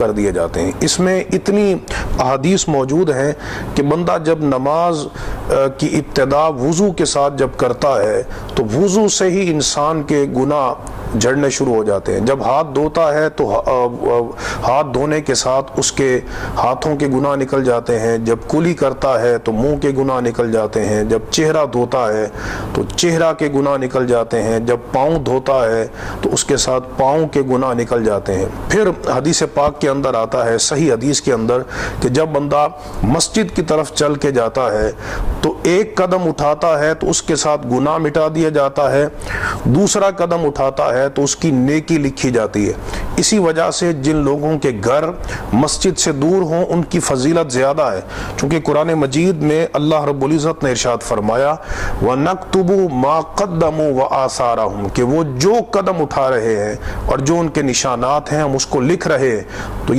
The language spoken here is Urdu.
کر دیے جاتے ہیں۔ اس میں اتنی احادیث موجود ہیں کہ بندہ جب نماز کی ابتدا وضو کے ساتھ جب کرتا ہے تو وضو سے ہی انسان کے گناہ جھڑنے شروع ہو جاتے ہیں۔ جب ہاتھ دھوتا ہے تو ہاتھ دھونے کے ساتھ اس کے ہاتھوں کے گناہ نکل جاتے ہیں، جب کلی کرتا ہے تو منہ کے گناہ نکل جاتے ہیں، جب چہرہ دھوتا ہے تو چہرہ کے گناہ نکل جاتے ہیں، جب پاؤں دھوتا ہے تو اس کے ساتھ پاؤں کے گناہ نکل جاتے ہیں۔ پھر حدیث پاک کے اندر آتا ہے، صحیح حدیث کے اندر، کہ جب بندہ مسجد کی طرف چل کے جاتا ہے تو ایک قدم اٹھاتا ہے تو اس کے ساتھ گناہ مٹا دیا جاتا ہے، دوسرا قدم اٹھاتا ہے تو اس کی نیکی لکھی جاتی ہے۔ اسی وجہ سے جن لوگوں کے گھر مسجد سے دور ہوں ان کی فضیلت زیادہ ہے، چونکہ قرآن مجید میں اللہ رب العزت نے ارشاد فرمایا وَنَكْتُبُ مَا قَدَّمُوا وَآثَارَهُمْ، کہ وہ جو قدم اٹھا رہے ہیں اور جو ان کے نشانات ہیں ہم اس کو لکھ رہے ہیں۔ تو